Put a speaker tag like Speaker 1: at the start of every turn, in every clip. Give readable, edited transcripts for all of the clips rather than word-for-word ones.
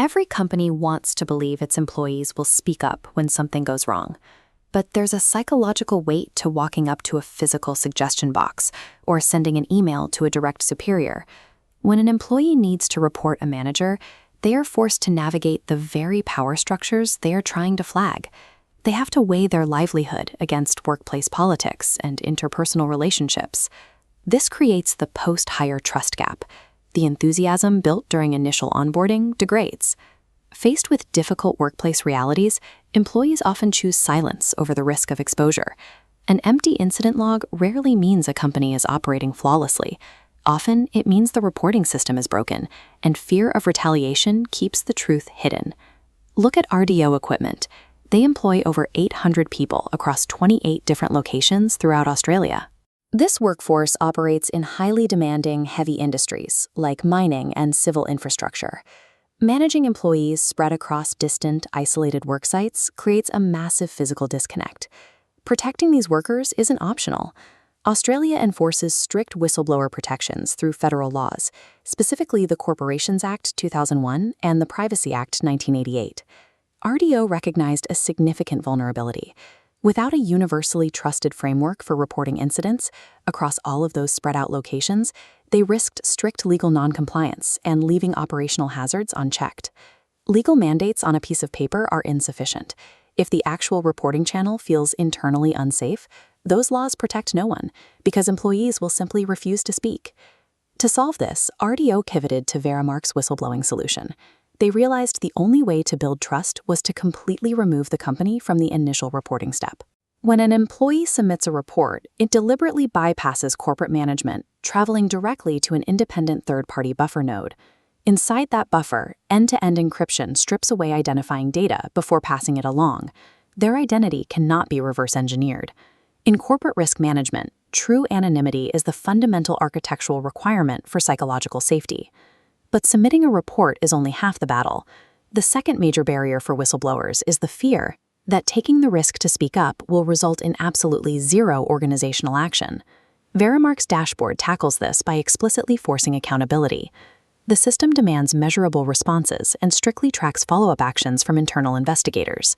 Speaker 1: Every company wants to believe its employees will speak up when something goes wrong. But there's a psychological weight to walking up to a physical suggestion box or sending an email to a direct superior. When an employee needs to report a manager, they are forced to navigate the very power structures they are trying to flag. They have to weigh their livelihood against workplace politics and interpersonal relationships. This creates the post-hire trust gap. The enthusiasm built during initial onboarding degrades. Faced with difficult workplace realities, employees often choose silence over the risk of exposure. An empty incident log rarely means a company is operating flawlessly. Often, it means the reporting system is broken, and fear of retaliation keeps the truth hidden. Look at RDO Equipment. They employ over 800 people across 28 different locations throughout Australia. This workforce operates in highly demanding, heavy industries, like mining and civil infrastructure. Managing employees spread across distant, isolated work sites creates a massive physical disconnect. Protecting these workers isn't optional. Australia enforces strict whistleblower protections through federal laws, specifically the Corporations Act 2001 and the Privacy Act 1988. RDO recognized a significant vulnerability. Without a universally trusted framework for reporting incidents across all of those spread-out locations, they risked strict legal noncompliance and leaving operational hazards unchecked. Legal mandates on a piece of paper are insufficient. If the actual reporting channel feels internally unsafe, those laws protect no one, because employees will simply refuse to speak. To solve this, RDO pivoted to Verimark's whistleblowing solution. They realized the only way to build trust was to completely remove the company from the initial reporting step. When an employee submits a report, it deliberately bypasses corporate management, traveling directly to an independent third-party buffer node. Inside that buffer, end-to-end encryption strips away identifying data before passing it along. Their identity cannot be reverse-engineered. In corporate risk management, true anonymity is the fundamental architectural requirement for psychological safety. But submitting a report is only half the battle. The second major barrier for whistleblowers is the fear that taking the risk to speak up will result in absolutely zero organizational action. Verimark's dashboard tackles this by explicitly forcing accountability. The system demands measurable responses and strictly tracks follow-up actions from internal investigators.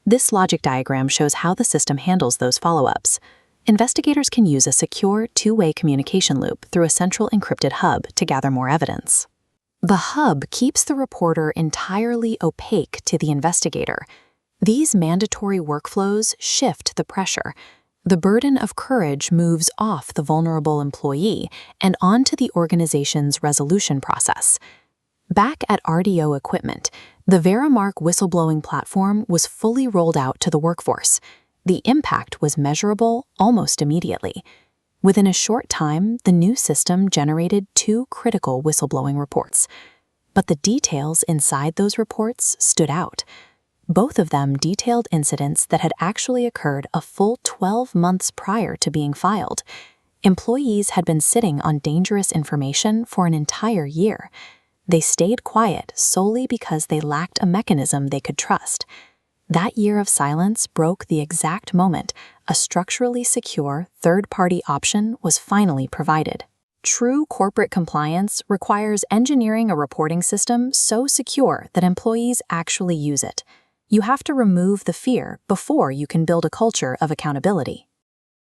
Speaker 1: This logic diagram shows how the system handles those follow-ups. Investigators can use a secure, two-way communication loop through a central encrypted hub to gather more evidence. The hub keeps the reporter entirely opaque to the investigator. These mandatory workflows shift the pressure. The burden of courage moves off the vulnerable employee and onto the organization's resolution process. Back at RDO Equipment, the Verimark whistleblowing platform was fully rolled out to the workforce. The impact was measurable almost immediately. Within a short time, the new system generated 2 critical whistleblowing reports. But the details inside those reports stood out. Both of them detailed incidents that had actually occurred a full 12 months prior to being filed. Employees had been sitting on dangerous information for an entire year. They stayed quiet solely because they lacked a mechanism they could trust. That year of silence broke the exact moment a structurally secure third-party option was finally provided. True corporate compliance requires engineering a reporting system so secure that employees actually use it. You have to remove the fear before you can build a culture of accountability.